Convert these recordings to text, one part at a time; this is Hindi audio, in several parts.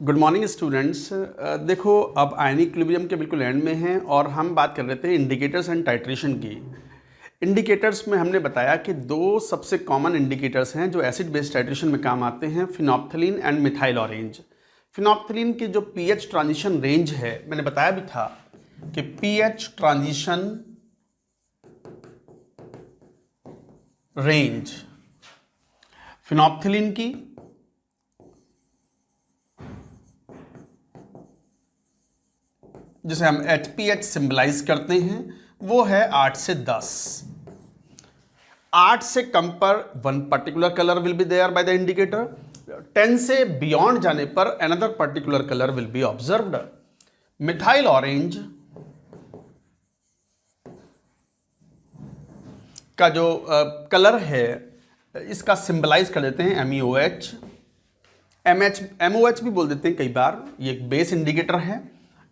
Good morning students. देखो, अब आयनिक इक्विलिब्रियम के बिल्कुल एंड में हैं और हम बात कर रहे थे इंडिकेटर्स एंड टाइट्रेशन की। इंडिकेटर्स में हमने बताया कि दो सबसे कॉमन इंडिकेटर्स हैं जो एसिड बेस टाइट्रेशन में काम आते हैं, phenolphthalein and methyl orange. Phenolphthalein की जो पीएच ट्रांजिशन रेंज है, मैंने बताया भी था कि पीएच ट्रांजिशन रेंज फिनोप्थलीन की जिसे हम HPH सिंबलाइज करते हैं वो है 8 से 10। 8 से कम पर one particular colour will be there by the indicator. 10 से बियॉन्ड जाने पर another particular colour will be observed. Methyl orange का जो कलर है इसका सिंबलाइज कर देते हैं MEOH। MOH भी बोल देते हैं कई बार। ये एक बेस इंडिकेटर है।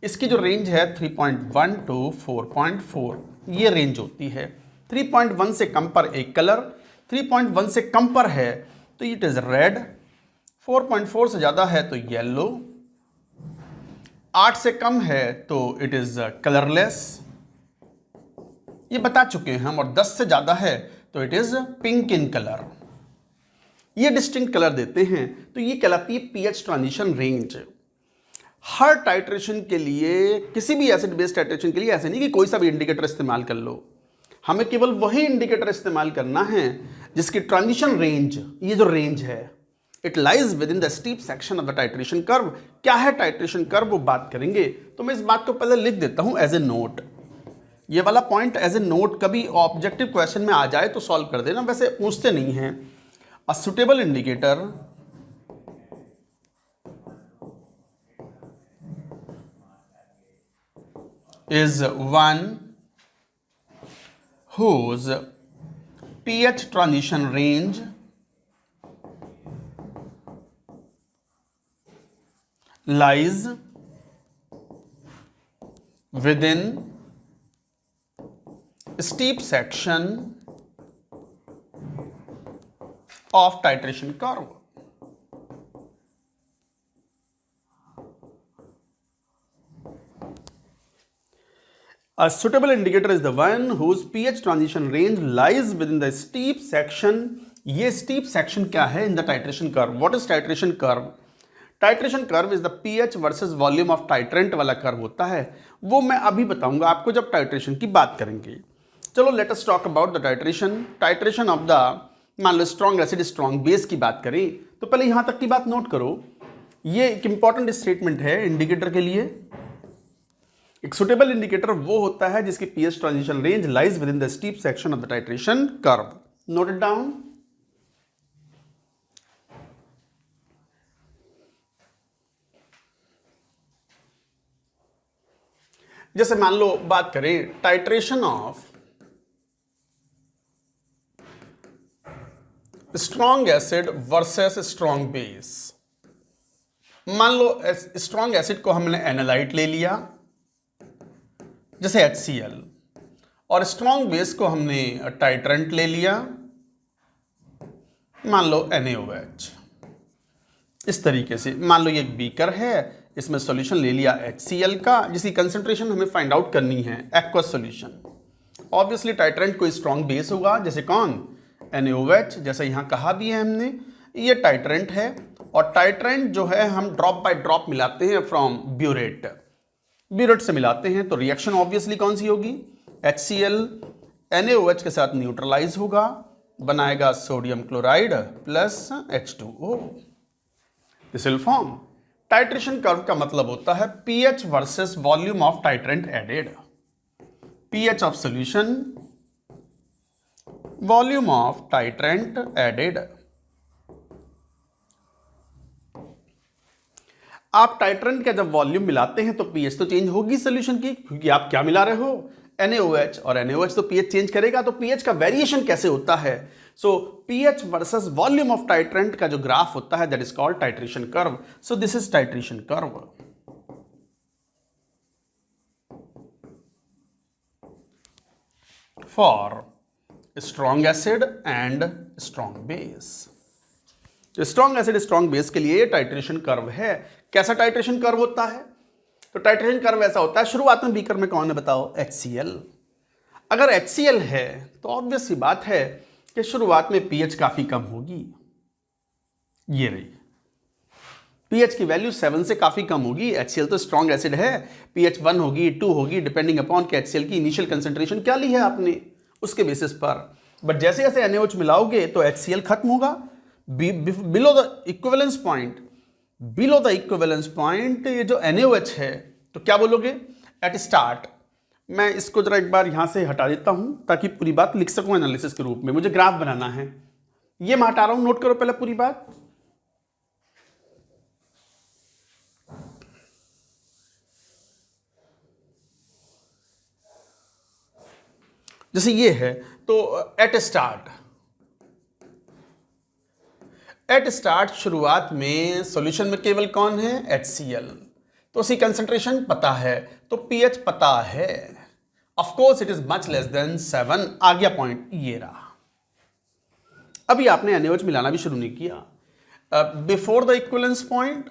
इसकी जो रेंज है 3.1 to 4.4 ये रेंज होती है। 3.1 से कम पर एक कलर, 3.1 से कम पर है तो इट इज रेड, 4.4 से ज़्यादा है तो येलो, 8 से कम है तो इट इज कलरलेस, ये बता चुके हैं हम, और 10 से ज़्यादा है तो it is pink in colour. ये डिस्टिंक्ट कलर देते हैं तो ये कहलाती है पीएच ट्रांजिशन रेंज। हर टाइट्रेशन के लिए, किसी भी एसिड बेस टाइट्रेशन के लिए ऐसे नहीं कि कोई सा भी इंडिकेटर इस्तेमाल कर लो। हमें केवल वही इंडिकेटर इस्तेमाल करना है जिसकी ट्रांजिशन रेंज, ये जो रेंज है, it lies with in the steep section of the titration curve. क्या है टाइट्रेशन कर्व वो बात करेंगे, तो मैं इस बात को पहले लिख देता हूं एज ए नोट। ये वाला पॉइंट एज ए नोट, कभी ऑब्जेक्टिव क्वेश्चन में आ जाए तो सॉल्व कर देना, वैसे पूछते नहीं हैं। A suitable indicator is one whose pH transition range lies within steep section of titration curve. A suitable indicator is the one whose pH transition range lies within the steep section. ये steep section क्या है in the titration curve? What is titration curve? Titration curve is the pH versus volume of titrant वाला कर्व होता है। वो मैं अभी बताऊंगा आपको जब टाइट्रेशन की बात करेंगे। चलो let us talk about the titration. Titration of the, मान लो स्ट्रॉन्ग एसिड स्ट्रॉन्ग बेस की बात करें तो पहले यहां तक की बात नोट करो। ये एक इंपॉर्टेंट स्टेटमेंट है इंडिकेटर के लिए। एक सुटेबल इंडिकेटर वो होता है जिसकी pH transition range lies with in the steep section of the titration curve. Note it down. जैसे मान लो बात करें titration of strong acid versus strong base. मान लो स्ट्रॉन्ग एसिड को हमने एनालाइट ले लिया जैसे HCl, और स्ट्रॉन्ग बेस को हमने टाइट्रेंट ले लिया, मान लो NaOH। इस तरीके से मान लो ये एक बीकर है, इसमें सॉल्यूशन ले लिया HCl का जिसकी कंसंट्रेशन हमें फाइंड आउट करनी है, एक्वस सॉल्यूशन। ऑब्वियसली टाइट्रेंट कोई स्ट्रॉन्ग बेस होगा, जैसे कौन, NaOH, जैसे यहां कहा भी है हमने, ये टाइट्रेंट है। और टाइट्रेंट जो है हम ड्रॉप बाय ड्रॉप मिलाते हैं फ्रॉम ब्यूरेट, ब्यूरेट से मिलाते हैं तो रिएक्शन ऑब्वियसली कौन सी होगी, HCl NaOH के साथ न्यूट्रलाइज होगा, बनाएगा sodium chloride plus H2O। This will form. Titration curve का मतलब होता है pH versus volume of titrant added. pH of solution, volume of titrant added. आप टाइट्रेंट का जब वॉल्यूम मिलाते हैं तो पीएच तो चेंज होगी सॉल्यूशन की, क्योंकि आप क्या मिला रहे हो, NaOH, और NaOH तो पीएच चेंज करेगा। तो पीएच का वेरिएशन कैसे होता है, सो pH versus volume of titrant का जो ग्राफ होता है that is called titration curve. So this is titration curve. For strong acid and strong base. तो स्ट्रॉन्ग एसिड स्ट्रॉन्ग बेस के लिए टाइट्रेशन कर्व है। कैसा टाइट्रेशन कर्व होता है? तो टाइट्रेशन कर्व ऐसा होता है, शुरुआत में बीकर में कौन है बताओ? HCl। अगर HCl है तो ऑब्वियस सी बात है कि शुरुआत में pH काफी कम होगी। ये रही pH की वैल्यू 7 से काफी कम होगी। HCl तो स्ट्रॉन्ग एसिड है, pH 1 होगी, 2 होगी, डिपेंडिंग अपॉन कि HCl की इनिशियल कंसेंट्रेशन क्या ली है आपने, उसके बेसिस पर। बट जैसे जैसे NaOH मिलाओगे तो HCl खत्म होगा। Below the equivalence point, below the equivalence point ये जो NaOH है तो क्या बोलोगे? At start. मैं इसको जरा एक बार यहां से हटा देता हूं ताकि पूरी बात लिख सकूं एनालिसिस के रूप में। मुझे ग्राफ बनाना है, ये मैं हटा रहा हूं, नोट करो पहले पूरी बात। जैसे ये है तो एट स्टार्ट शुरुआत में सॉल्यूशन में केवल कौन है? HCl। तो उसकी कंसंट्रेशन पता है, तो pH पता है। Of course it is much less than 7। आ गया पॉइंट, ये रहा। अभी आपने NaOH मिलाना भी शुरू नहीं किया। Before the equivalence point,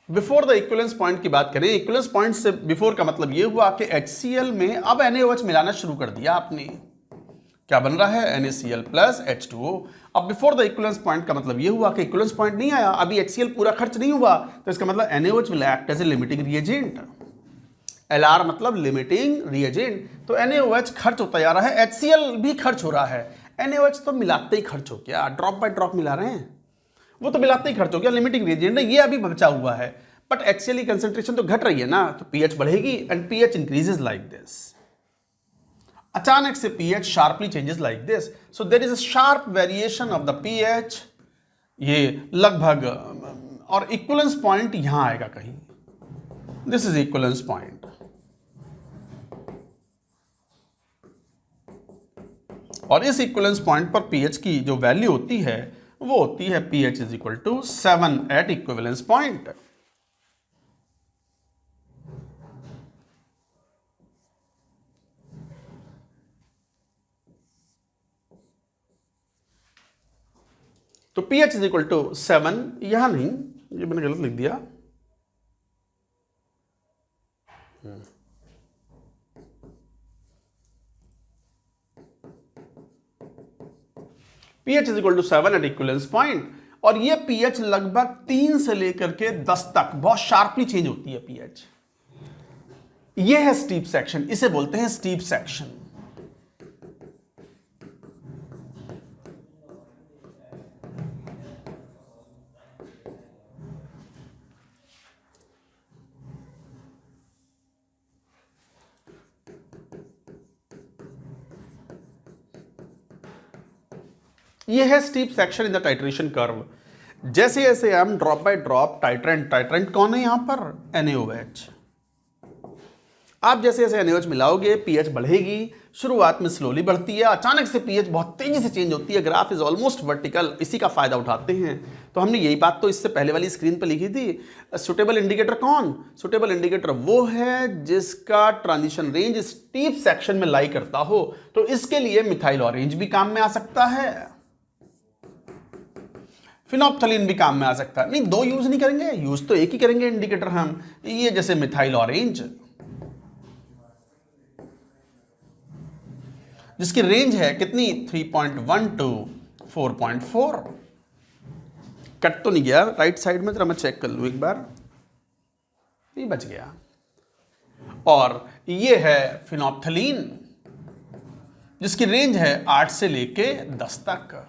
before the equivalence point की बात करें, इक्विवेलेंस पॉइंट से बिफोर का मतलब यह हुआ कि HCl में अब NaOH मिलाना शुरू कर दिया आपने। क्या बन रहा है? NaCl plus H2O। अब बिफोर द इक्विवेलेंस पॉइंट का मतलब यह हुआ कि इक्विवेलेंस पॉइंट नहीं आया, अभी HCl पूरा खर्च नहीं हुआ, तो इसका मतलब NaOH will act as a limiting reagent. LR मतलब लिमिटिंग रिएजेंट। तो NaOH खर्च होता जा रहा है, HCl भी खर्च हो रहा है। NaOH तो मिलाते ही खर्च हो गया, ड्रॉप बाय ड्रॉप मिला रहे हैं, वो तो मिलाते ही खर्च हो गया, लिमिटिंग रिएजेंट है, ये अभी बचा हुआ है। बट HCl की कंसेंट्रेशन तो घट रही है ना, तो pH बढ़ेगी and pH increases like this. अचानक से pH sharply changes like this, so there is a sharp variation of the pH। ये लगभग, और इक्विवेलेंस पॉइंट यहां आएगा कहीं, दिस इज इक्विवेलेंस पॉइंट। और इस इक्विवेलेंस पॉइंट पर pH की जो वैल्यू होती है वो होती है pH is equal to 7 at equivalence point. तो pH इज इक्वल टू 7, यहां नहीं, ये मैंने गलत लिख दिया। pH is equal to 7 at equivalence point. और ये pH लगभग 3 से लेकर के 10 तक बहुत शार्पली चेंज होती है pH। ये है स्टीप सेक्शन, इसे बोलते हैं स्टीप सेक्शन। ये है steep section in the titration curve. जैसे जैसे हम ड्रॉप बाय ड्रॉप टाइट्रेंट कौन है यहां पर? NaOH। आप जैसे जैसे NaOH मिलाओगे pH बढ़ेगी, शुरुआत में स्लोली बढ़ती है, अचानक से pH बहुत तेजी से चेंज होती है, ग्राफ इज ऑलमोस्ट वर्टिकल। इसी का फायदा उठाते हैं। तो हमने यही बात तो इससे पहले वाली स्क्रीन पर लिखी थी। सुटेबल इंडिकेटर कौन? सुटेबल इंडिकेटर वो है जिसका ट्रांजिशन रेंज स्टीप सेक्शन में लाई करता हो। तो इसके लिए मिथाइल ऑरेंज भी काम में आ सकता है, फिनोप्थलीन भी काम में आ सकता है। नहीं, दो यूज नहीं करेंगे, यूज तो एक ही करेंगे इंडिकेटर हम। ये जैसे मिथाइल ऑरेंज जिसकी रेंज है कितनी? 3.1 टू 4.4। कट तो नहीं गया राइट साइड में? जरा मैं चेक कर लूं एक बार, नहीं बच गया। और ये है फिनोप्थलीन जिसकी रेंज है 8 से लेके 10 तक।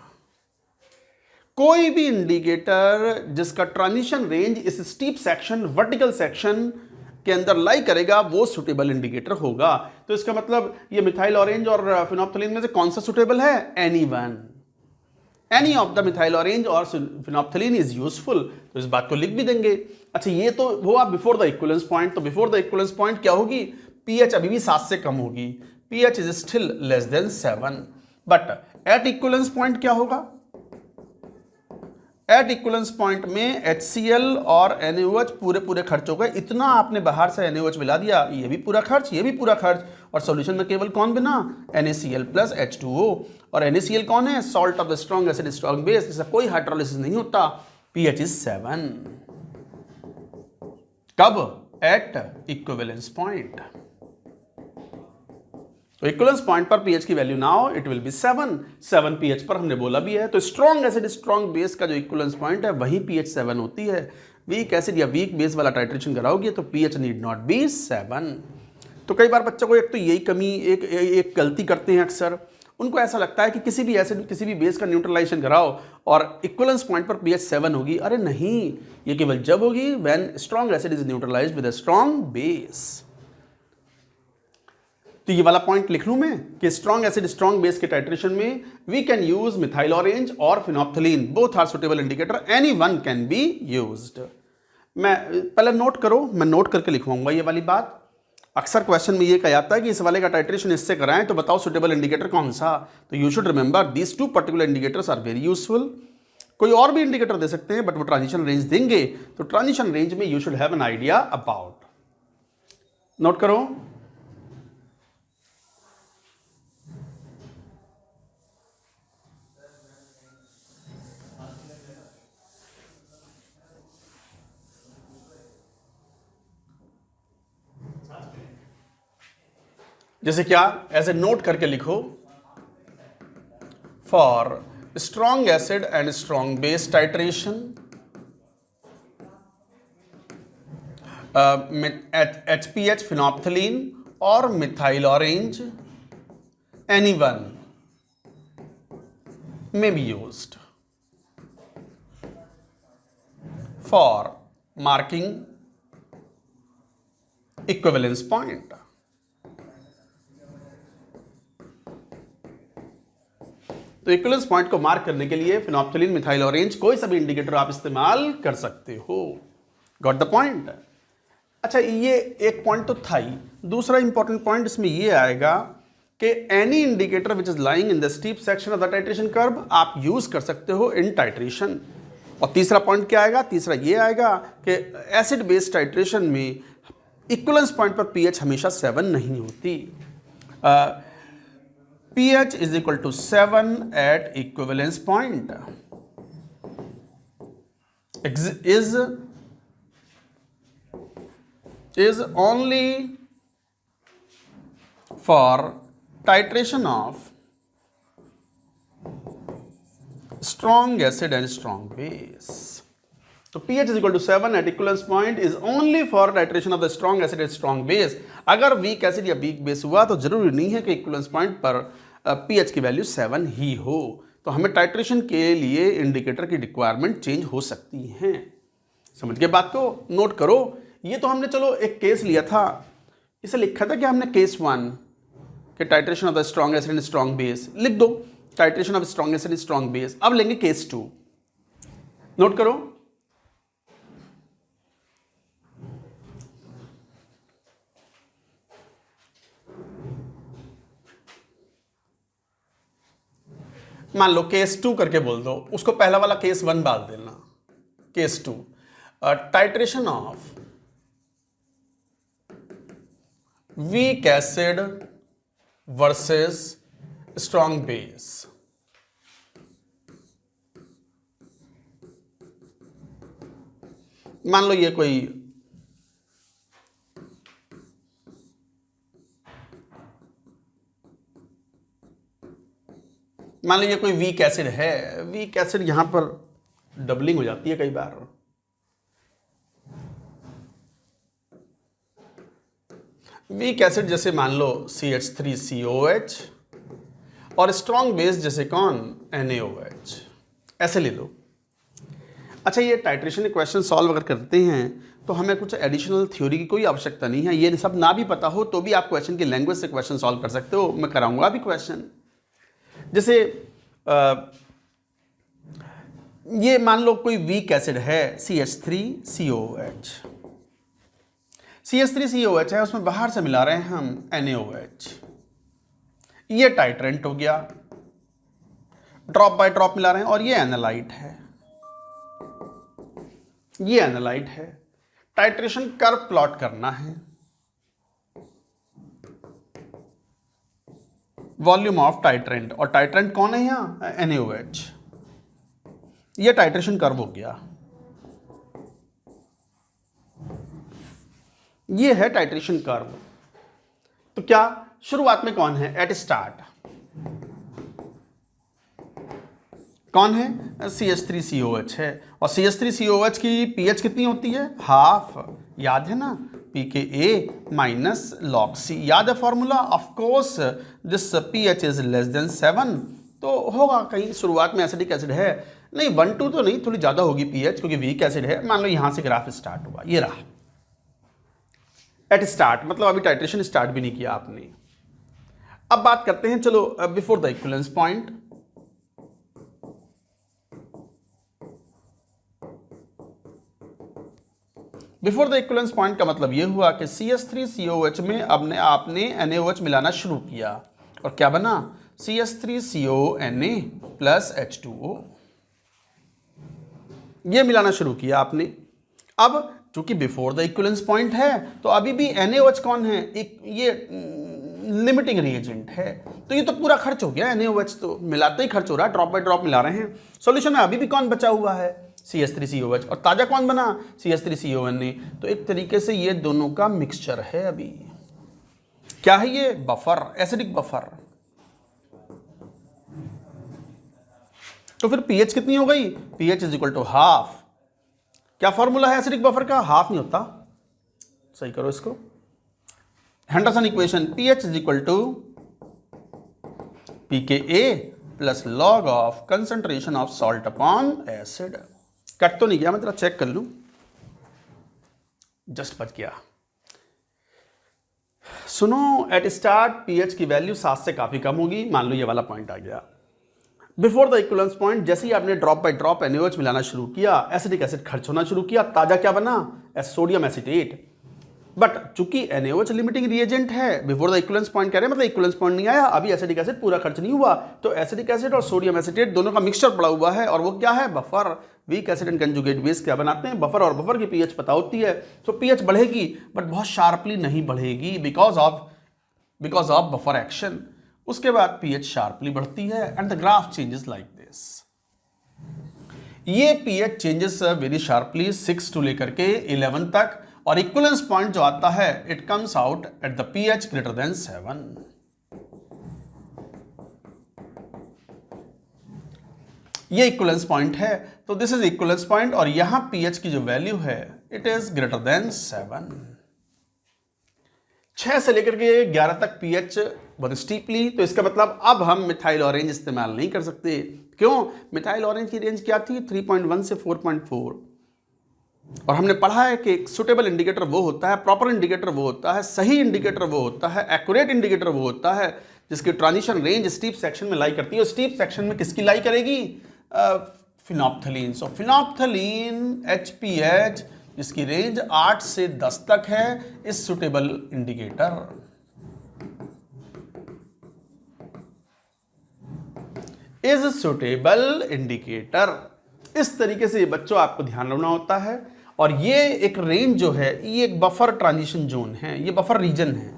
कोई भी इंडिकेटर जिसका ट्रांजिशन रेंज इस स्टीप सेक्शन, वर्टिकल सेक्शन के अंदर लाई करेगा वो सुटेबल इंडिकेटर होगा। तो इसका मतलब ये मिथाइल ऑरेंज और फिनोप्थलीन में से कौन सा सुटेबल है? Any of the methyl orange और फिनोप्थलीन इज यूजफुल। तो इस बात को लिख भी देंगे। अच्छा, ये तो हुआ बिफोर द इक्विवेलेंस पॉइंट। तो बिफोर द इक्विवेलेंस पॉइंट क्या होगी? pH अभी भी 7 से कम होगी, pH is still less than 7। But at equivalence point क्या होगा? एट इक्विवेलेंस पॉइंट में HCl और NaOH पूरे खर्च हो गए। इतना आपने बाहर से NaOH मिला दिया, ये भी पूरा खर्च, ये भी पूरा खर्च, और सॉल्यूशन में केवल कौन बना, NaCl प्लस H2O, और NaCl कौन है, salt of the strong acid strong base, जिसका कोई हाइड्रोलिसिस नहीं होता, pH इज 7। कब, एट इक्विवेलेंस पॉइंट। तो इक्विवेलेंस पॉइंट पर pH की value now it will be 7 pH पर हमने बोला भी है। तो स्ट्रॉन्ग एसिड स्ट्रॉन्ग बेस का जो इक्विवेलेंस पॉइंट है वही pH 7 होती है। वीक एसिड या वीक बेस वाला टाइट्रेशन कराओगे तो pH नीड नॉट बी 7। तो कई बार बच्चों को एक तो यही कमी, एक गलती करते हैं अक्सर, उनको ऐसा लगता है कि किसी भी एसिड किसी भी बेस का न्यूट्रलाइजेशन कराओ और इक्विवेलेंस पॉइंट पर pH 7 होगी। अरे नहीं, ये केवल जब होगी when strong acid is neutralized with a strong base. तो ये वाला पॉइंट लिख लूं मैं कि स्ट्रॉन्ग एसिड स्ट्रॉन्ग बेस के टाइट्रेशन में we can use methyl orange और phenolphthalein, both are suitable indicator, any one can be used. मैं पहले नोट करो, मैं नोट करके लिखवाऊंगा ये वाली बात। अक्सर क्वेश्चन में ये कहा जाता है कि इस वाले का टाइट्रेशन इससे कराएं तो बताओ सुटेबल इंडिकेटर कौन सा। तो you should remember these two particular indicators are very useful. कोई और भी इंडिकेटर दे सकते हैं बट वो ट्रांजिशन रेंज देंगे, तो ट्रांजिशन रेंज में you should have an idea about. Note करो, जैसे क्या, ऐसे नोट करके लिखो, for strong acid and strong base titration HPH phenolphthalein और methyl orange any one may be used for marking equivalence point. तो इक्विवेलेंस पॉइंट को मार्क करने के लिए फिनोप्थलीन, मिथाइल ऑरेंज, कोई सा भी इंडिकेटर आप इस्तेमाल कर सकते हो। Got the point. अच्छा, ये एक पॉइंट तो था ही। दूसरा इंपॉर्टेंट पॉइंट इसमें ये आएगा कि any indicator which is lying in the steep section of the titration curve आप यूज कर सकते हो इन टाइट्रेशन। और तीसरा पॉइंट क्या आएगा, तीसरा ये आएगा कि एसिड बेस्ड टाइट्रेशन में इक्विवेलेंस पॉइंट पर pH हमेशा 7 नहीं होती। pH is equal to 7 at equivalence point is only for titration of strong acid and strong base. तो pH is equal to 7 at equivalence point is only for titration of the strong acid and strong base. अगर weak acid या weak base हुआ तो जरूरी नहीं है कि equivalence point पर pH की वैल्यू 7 ही हो। तो हमें टाइट्रेशन के लिए इंडिकेटर की रिक्वायरमेंट चेंज हो सकती है। समझ के बात को, नोट करो। ये तो हमने चलो एक केस लिया था, इसे लिखा था कि हमने केस 1 कि titration of the strong acid and strong base, लिख दो titration of strong acid and strong base. अब लेंगे केस 2, नोट करो। मान लो केस 2 करके बोल दो, उसको पहला वाला केस 1 डाल देना। Case 2, titration of weak acid versus strong base. मान लो ये कोई वीक एसिड है। वीक एसिड यहां पर डबलिंग हो जाती है कई बार। वीक एसिड जैसे मान लो CH3COH और स्ट्रॉन्ग बेस जैसे कौन, NaOH, ऐसे ले लो। अच्छा, ये टाइट्रेशन के क्वेश्चन सॉल्व अगर करते हैं तो हमें कुछ एडिशनल थ्योरी की कोई आवश्यकता नहीं है। ये सब ना भी पता हो तो भी आप क्वेश्चन की लैंग्वेज से क्वेश्चन सॉल्व कर सकते हो। मैं कराऊंगा अभी क्वेश्चन। जैसे ये मान लो कोई वीक एसिड है CH3COH। CH3COH है, उसमें बाहर से मिला रहे हैं हम NaOH। ये टाइट्रेंट हो गया, ड्रॉप बाय ड्रॉप मिला रहे हैं, और ये एनालाइट है, ये एनालाइट है। टाइट्रेशन कर्व प्लॉट करना है। वॉल्यूम ऑफ टाइट्रेंट, और टाइट्रेंट कौन है यहाँ, NaOH। ये टाइट्रेशन कर्व हो गया, ये है टाइट्रेशन कर्व। तो क्या शुरुआत में कौन है, एट स्टार्ट कौन है, CH3COH है, और CH3COH की pH कितनी होती है, हाफ, याद है ना, pKa माइनस log C, याद है formula, of course this pH is less than 7, तो होगा कहीं शुरुआत में एसिडिक एसिड है, नहीं 1-2 तो नहीं, थोड़ी ज़्यादा होगी pH क्योंकि वीक एसिड है। मान लो यहाँ से ग्राफ स्टार्ट हुआ, ये रहा एट स्टार्ट, मतलब अभी टाइट्रेशन स्टार्ट भी नहीं किया आपने। अब बात करते हैं, चलो before the equivalence point. Before the equivalence point का मतलब यह हुआ कि CH3COH में आपने NaOH मिलाना शुरू किया, और क्या बना, CH3CONa प्लस H2O, ये मिलाना शुरू किया आपने। अब चूंकि बिफोर द इक्विवेलेंस पॉइंट है तो अभी भी NaOH कौन है, एक ये लिमिटिंग रिएजेंट है, तो ये तो पूरा खर्च हो गया, NaOH तो मिलाते ही खर्च हो रहा है, ड्रॉप बाय ड्रॉप मिला रहे हैं। सॉल्यूशन में अभी भी कौन बचा हुआ है, CH3COH, और ताजा कौन बना, CH3CONa। तो एक तरीके से ये दोनों का मिक्सचर है। अभी क्या है ये, बफर, एसिडिक बफर। तो फिर pH कितनी हो गई, pH is equal to half. क्या फॉर्मूला है एसिडिक बफर का, हाफ नहीं होता, सही करो इसको, Henderson equation, pH is equal to pKa plus log of concentration of salt upon acid. Cut तो नहीं गया, मैं तेरा चेक कर लूं, जस्ट बच गया। सुनो, एट स्टार्ट pH की वैल्यू 7 से काफी कम होगी, मान लो ये वाला पॉइंट आ गया। बिफोर द इक्विवेलेंस पॉइंट जैसे ही आपने ड्रॉप बाय ड्रॉप NaOH मिलाना शुरू किया, एसिडिक एसिड खर्च होना शुरू किया, ताजा क्या बना, सोडियम एसीटेट। बट चूंकि NaOH लिमिटिंग रिएजेंट है, बिफोर द इक्विवेलेंस पॉइंट कह रहे हैं, मतलब इक्विवेलेंस पॉइंट नहीं आया, अभी एसिडिक एसिड पूरा खर्च नहीं हुआ, तो एसिडिक एसिड और सोडियम एसीटेट दोनों का मिक्सचर पड़ा हुआ है, और वो क्या है, buffer. Weak acid and conjugate base क्या बनाते हैं, बफर, और बफर की pH पता होती है, तो pH बढ़ेगी बट बहुत शार्पली नहीं बढ़ेगी, बिकॉज ऑफ बफर एक्शन। उसके बाद pH शार्पली बढ़ती है and the graph changes like this. ये pH changes very sharply 6 to लेकर के 11 तक, और इक्विवेलेंस पॉइंट जो आता है it comes out at the pH greater than 7। ये इक्विवेलेंस पॉइंट है, तो दिस इज इक्विवेलेंस पॉइंट, और यहां pH की जो वैल्यू है इट इज ग्रेटर देन 7। 6 से लेकर के 11 तक pH बहुत स्टीपली, तो इसका मतलब अब हम मिथाइल ऑरेंज इस्तेमाल नहीं कर सकते। क्यों, मिथाइल ऑरेंज की रेंज क्या थी, 3.1 से 4.4, और हमने पढ़ा है कि सुटेबल इंडिकेटर वो होता है, प्रॉपर इंडिकेटर वो होता है, सही इंडिकेटर वो होता है, एक्यूरेट इंडिकेटर वो होता है जिसकी ट्रांजिशन रेंज स्टीप सेक्शन में लाई करती है। और स्टीप सेक्शन में किसकी लाई करेगी, फिनोप्थलीन। सो फिनोप्थलीन HPH जिसकी रेंज 8 से 10 तक है इस suitable indicator. Is suitable indicator. इस तरीके से बच्चों आपको ध्यान रखना होता है, और ये एक रेंज जो है ये एक बफर ट्रांजिशन जोन है, ये बफर रीजन है।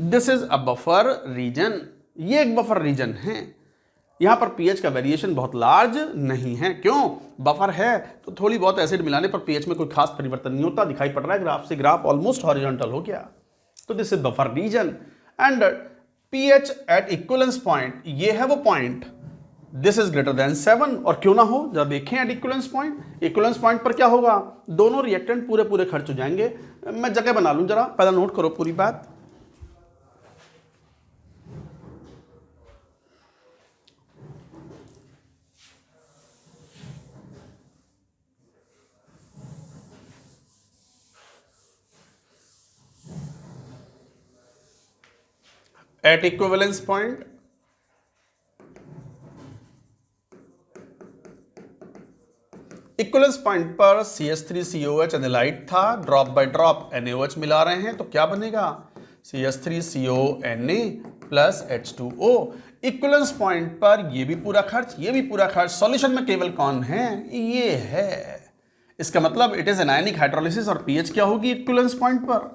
This is a buffer region, ये एक बफर रीजन है। यहां पर pH का वेरिएशन बहुत लार्ज नहीं है, क्यों, बफर है तो थोड़ी बहुत एसिड मिलाने पर pH में कोई खास परिवर्तन नहीं होता, दिखाई पड़ रहा है ग्राफ से, ग्राफ ऑलमोस्ट हॉरिजॉन्टल हो गया। तो this is buffer region and pH at equivalence point, ये है वो point, this is greater than 7, और क्यों ना हो, जब देखें at equivalence point, equivalence point पर क्या होगा, दोनों रिएक्टेंट पूरे खर्च हो जाएंगे। मैं जगह बना लूं, जरा पहला नोट करो पूरी बात। At equivalence point equivalence point पर CH3COH एनालाइट था, ड्रॉप बाय ड्रॉप NaOH मिला रहे हैं, तो क्या बनेगा, CH3CONa plus H2O। Equivalence point पर ये भी पूरा खर्च, ये भी पूरा खर्च, सॉल्यूशन में केवल कौन है, ये है। इसका मतलब इट इज एनायनिक हाइड्रोलिसिस, और pH क्या होगी इक्विवेलेंस पॉइंट पर,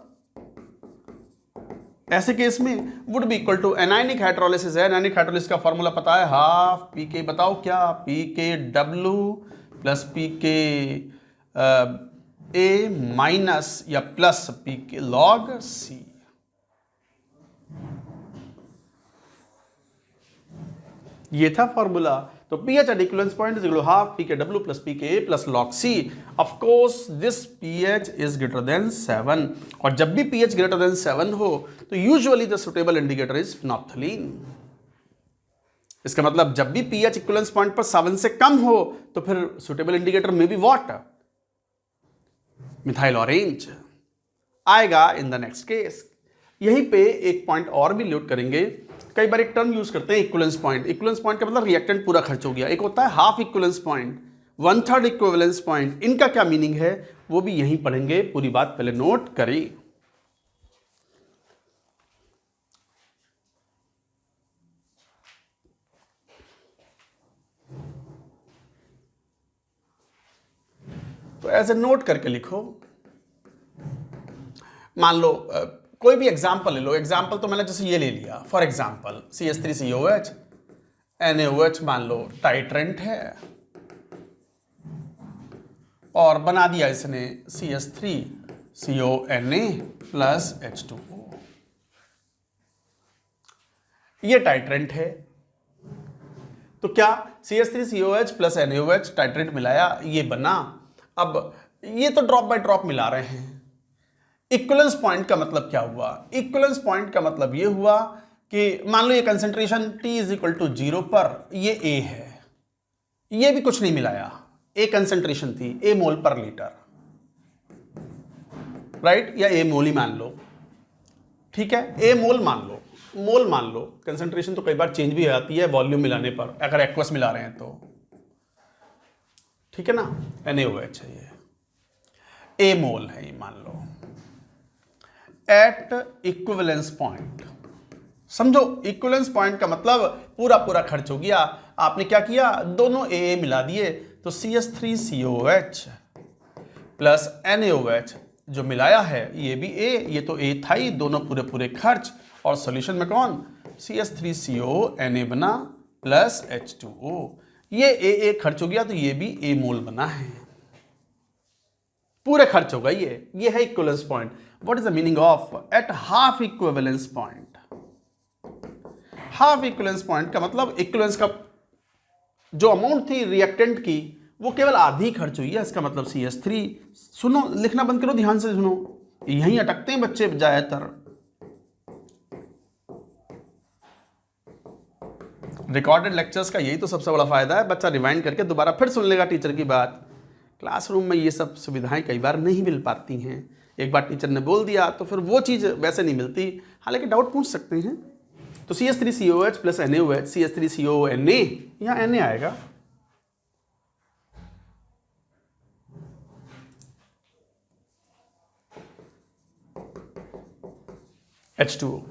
ऐसे केस में would be equal to anionic hydrolysis है, एनायनिक हाइड्रोलिसिस का फॉर्मूला पता है, हाफ पी के, बताओ क्या, पी के डब्ल्यू प्लस पी के ए माइनस या प्लस पी के लॉग सी। ये था फॉर्मूला। तो pH at equivalence point is equal to half pKw plus pKa plus log C. Of course this pH is greater than 7 और जब भी pH greater than 7 हो तो usually the suitable indicator is phenolphthalein। इसका मतलब जब भी pH equivalence point पर 7 से कम हो तो फिर suitable indicator में भी what? मिथाइल ऑरेंज आएगा इन द नेक्स्ट केस। यहीं पे एक पॉइंट और भी नोट करेंगे, कई बार एक टर्म यूज करते हैं इक्विवेलेंस पॉइंट। इक्विवेलेंस पॉइंट का मतलब रिएक्टेंट पूरा खर्च हो गया। एक होता है half equivalence point, 1/3 equivalence point. इनका क्या मीनिंग है वो भी यहीं पढ़ेंगे, पूरी बात पहले नोट करें। तो ऐसे नोट करके लिखो। मान लो कोई भी एग्जाम्पल ले लो। एग्जाम्पल तो मैंने जैसे ये ले लिया, फॉर एग्जाम्पल CH3COH NaOH मान लो टाइट्रेंट है और बना दिया इसने CH3CONa प्लस H2O। ये टाइट्रेंट है तो क्या CH3COH प्लस NaOH टाइट्रेंट मिलाया, ये बना। अब ये तो ड्रॉप बाय ड्रॉप मिला रहे हैं। इक्विवेलेंस पॉइंट का मतलब क्या हुआ? इक्विवेलेंस पॉइंट का मतलब ये हुआ कि मान लो ये concentration T is equal to 0 पर ये A है, ये भी कुछ नहीं मिलाया, A कंसेंट्रेशन थी, A मोल पर लीटर, राइट, या A मोल ही मान लो, ठीक है, A मोल मान लो, मोल मान लो। कंसेंट्रेशन तो कई बार चेंज भी हो जाती है वॉल्यूम मिलाने पर, अगर एक्वस मिला रहे हैं तो, ठीक है ना। NaOH है ये, A मोल है ये मान लो। एट इक्विवेलेंस पॉइंट, समझो इक्विवेलेंस पॉइंट का मतलब पूरा पूरा खर्च हो गया। आपने क्या किया, दोनों AA मिला दिए, तो CH3COH प्लस NaOH जो मिलाया है ये भी A, ये तो A था ही, दोनों पूरे पूरे खर्च। और सॉल्यूशन में कौन, CH3CONa बना प्लस H2O। ये AA खर्च हो गया तो ये भी A मोल बना है, पूरे खर्च हो गए। ये है equivalence point. What is the meaning of eight half equivalence point? Half equivalence point का मतलब इक्विवेलेंस का जो अमाउंट थी रिएक्टेंट की वो केवल आधी खर्च हुई है। इसका मतलब CH3, सुनो लिखना बंद करो, ध्यान से सुनो, यहीं अटकते हैं बच्चे ज्यादातर। रिकॉर्डेड लेक्चर्स का यही तो सबसे बड़ा फायदा है, बच्चा रिवाइंड करके दोबारा फिर सुन लेगा टीचर की बात। क्लासरूम में ये सब सुविधाएं कई बार नहीं मिल पाती हैं। एक बार टीचर ने बोल दिया तो फिर वो चीज़ वैसे नहीं मिलती, हालांकि डाउट पूछ सकते हैं। तो CH3COH प्लस NaOH, CH3CONa, यहाँ Na आएगा, H2O।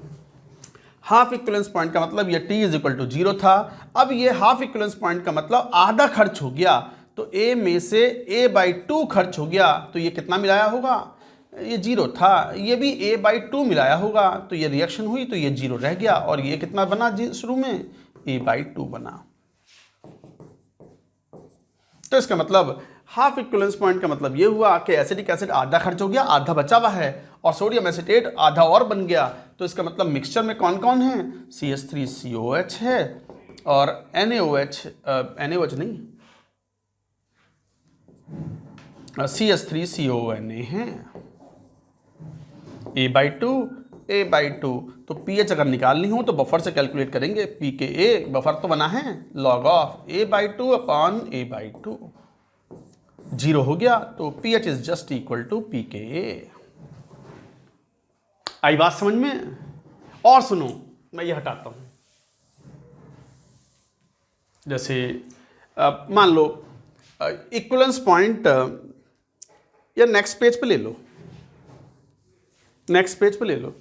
हाफ इक्विवेलेंस पॉइंट का मतलब ये T इज इक्वल टू 0 था। अब ये हाफ इक्विवेलेंस पॉइंट का मतलब आधा खर्च हो गया, तो A में से A/2 खर्च हो गया, तो ये कितना मिलाया होगा, ये 0 था, ये भी A/2 मिलाया होगा, तो ये रिएक्शन हुई तो ये 0 रह गया, और ये कितना बना शुरू में, A/2 बना। तो इसका मतलब हाफ इक्विवेलेंस पॉइंट का मतलब ये हुआ कि एसिटिक एसिड आधा खर्च हो गया, आधा बचा हुआ है, और सोडियम एसीटेट आधा और बन गया। तो इसका मतलब मिक्सचर में कौन कौन है, CH3COH है और NaOH नहीं, CH3CONa है, A/2 तो pH अगर निकालनी हो तो बफर से कैलकुलेट करेंगे, pKa बफर तो बना है, log of A/2 upon A/2, 0 हो गया, तो pH is just equal to pKa। आई बात समझ में? और सुनो, मैं ये हटाता हूं, जैसे मान लो इक्विवेलेंस पॉइंट, या नेक्स्ट पेज पे ले लो, नेक्स्ट पेज पे ले लो।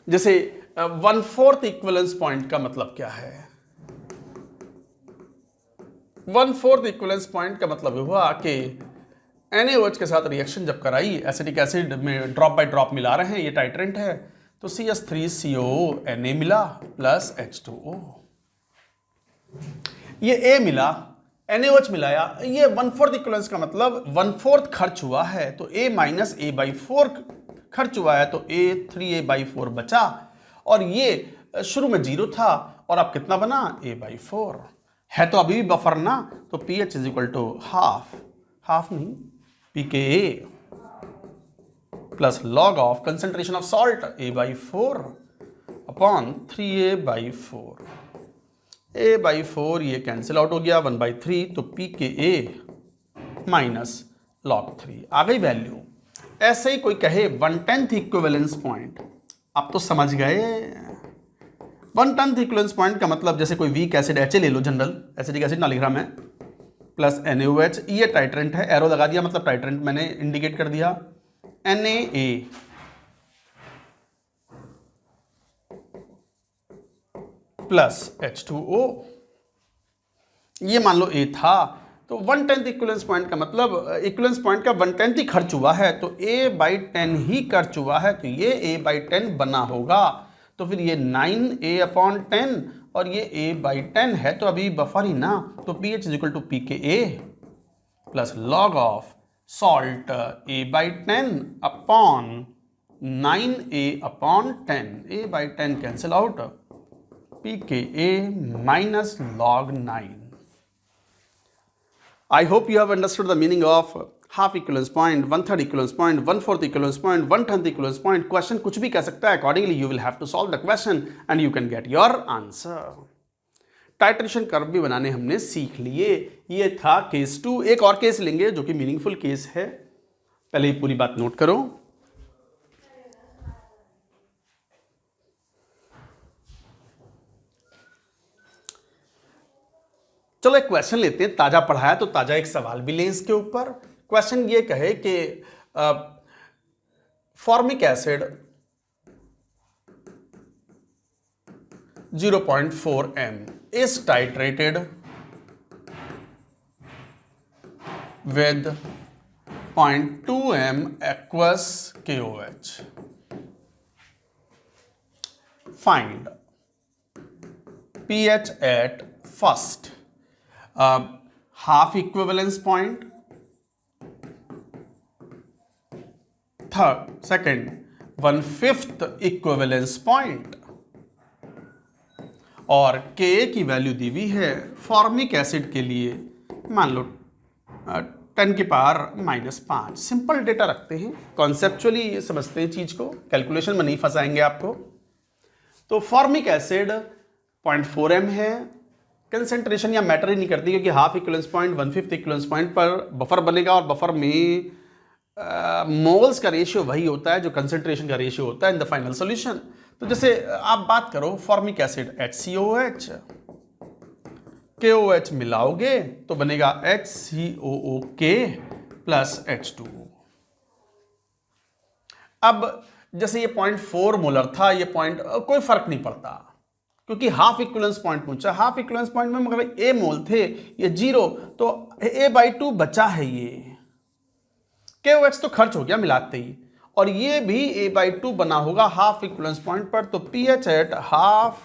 जैसे 1/4 इक्विवेलेंस पॉइंट का मतलब क्या है? 1/4 इक्विवेलेंस पॉइंट का मतलब हुआ कि NaOH के साथ रिएक्शन जब कराई, एसिटिक एसिड में ड्रॉप बाय ड्रॉप मिला रहे हैं, ये टाइट्रेंट है, तो CH3COO Na मिला प्लस H2O। ये A मिला, NaOH मिलाया, ये 1/4 इक्विवेलेंस का मतलब 1/4 खर्च हुआ है, तो A माइनस A/4 खर्च हुआ है, तो A 3A/4 बचा, और ये शुरू में 0 था और अब कितना बना A/4 है, तो अभी भी बफर ना, तो pH is equal to half नहीं pKa plus log of concentration of salt A/4 upon 3A/4। A/4 ये कैंसिल आउट हो गया 1/3, तो pKa माइनस लॉग 3 आ गई वैल्यू। ऐसे ही कोई कहे 1/10 इक्विवेलेंस पॉइंट, आप तो समझ गए 1/10 इक्विवेलेंस पॉइंट का मतलब जैसे कोई वीक एसिड HA ले लो, जनरल एसिटिक एसिड ना लिख रहा मैं, प्लस NaOH, ये टाइट्रेंट है, एरो लगा दिया मतलब टाइट्रेंट मैंने इंडिकेट कर दिया, Na प्लस H2O, ये मान लो A था, तो 1/10 इक्विवेलेंस पॉइंट का मतलब इक्विवेलेंस पॉइंट का 1/10 ही खर्च हुआ है, तो A/10 ही खर्च हुआ है, तो ये A/10 बना होगा, तो फिर ये 9A/10 और ये A/10 है, तो अभी बफर ही ना, तो pH is equal to pKa plus log of salt A/10 upon 9A/10, A/10 cancel out, pKa minus log 9. I hope you have understood the meaning of half equivalence point, 1/3 equivalence point, 1/4 equivalence point, 1/10 equivalence point. Question कुछ भी कह सकता है, accordingly you will have to solve the question and you can get your answer. Titration curve भी बनाने हमने सीख लिए, ये था केस 2। एक और केस लेंगे जो कि मीनिंगफुल केस है, पहले ये पूरी बात नोट करो। चलो एक क्वेश्चन लेते हैं, ताजा पढ़ाया तो ताजा एक सवाल भी लें इसके ऊपर। क्वेश्चन ये कहे कि formic acid 0.4 m is titrated with 0.2 m aqueous KOH. Find pH at first, half equivalence point, second 1/5 equivalence point, और Ka की वैल्यू दी हुई है फॉर्मिक एसिड के लिए, मान लो 10 की पावर -5। सिंपल डेटा रखते हैं, कॉन्सेप्चुअली समझते हैं चीज को, कैलकुलेशन में नहीं फंसाएंगे आपको। तो फॉर्मिक एसिड 0.4 m है, कंसेंट्रेशन या मैटर ही नहीं करती, क्योंकि half equivalence point 1/5 equivalence point पर बफर बनेगा, और बफर में मोल्स का रेशियो वही होता है जो कंसेंट्रेशन का रेशियो होता है इन द फाइनल सॉल्यूशन। तो जैसे आप बात करो फॉर्मिक एसिड HCOOH, KOH मिलाओगे तो बनेगा HCOOK प्लस H2O। अब जैसे ये 0.4 मोलर था, ये पॉइंट कोई फर्क नहीं पड़ता, क्योंकि हाफ इक्विवेलेंस पॉइंट पूछा, हाफ इक्विवेलेंस पॉइंट में मगर A मोल थे, ये 0, तो A/2 बचा है, ये KOH तो खर्च हो गया मिलाते ही, और ये भी A/2 बना होगा हाफ इक्विवेलेंस पॉइंट पर, तो pH at half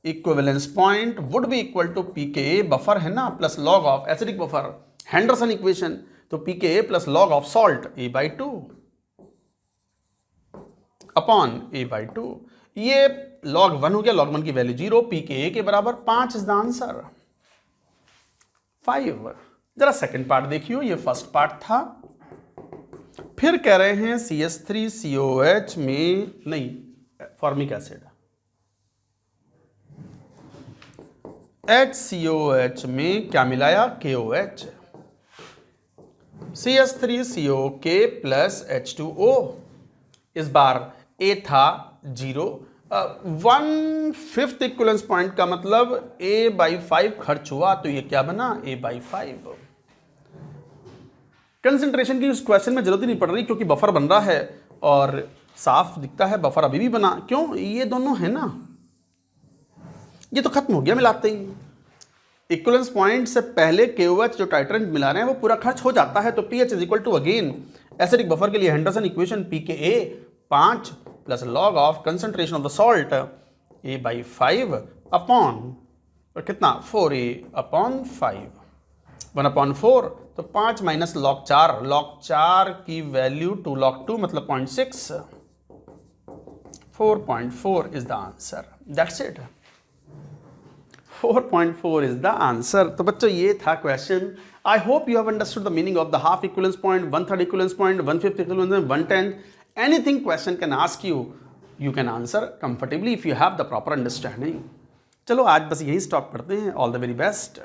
equivalence point would be equal to pKa, buffer है ना, plus log of acidic buffer, Henderson equation, तो pKa plus log of salt A/2 upon A/2। ये log 1 हो गया, log 1 की वैल्यू 0, pKa के बराबर 5 इज द आंसर 5। जरा सेकंड पार्ट देखियो, ये फर्स्ट पार्ट था। फिर कह रहे हैं CH3COH में, नहीं फॉर्मिक एसिड HCOH में क्या मिलाया, KOH, CH3COK प्लस H2O। इस बार A था 0, 1/5 इक्विवेलेंस पॉइंट का मतलब A/5 खर्च हुआ, तो ये क्या बना A/5। कंसंट्रेशन की उस क्वेश्चन में जरूरत ही नहीं पड़ रही, क्योंकि बफर बन रहा है और साफ दिखता है बफर अभी भी बना, क्यों, ये दोनों है ना, ये तो खत्म हो गया मिलाते ही। इक्विवेलेंस पॉइंट से पहले KOH जो टाइट्रेंट मिला रहे हैं वो पूरा खर्च हो जाता है, तो pH is equal to again acidic buffer के लिए Henderson equation pKa 5 plus log of concentration of the salt A/5 upon और कितना 4A/5 1/4, तो 5 माइनस लॉग 4 की वैल्यू 2 log 2 मतलब 0.6, 4.4 is the answer, that's it, 4.4 is the answer. तो बच्चों ये था question. I hope you have understood the meaning of the half equivalence point, 1/3 equivalence point, 1/5 equivalence point, 1/10, anything question can ask you, you can answer comfortably if you have the proper understanding. चलो आज बस यही स्टॉप करते हैं। All the very best.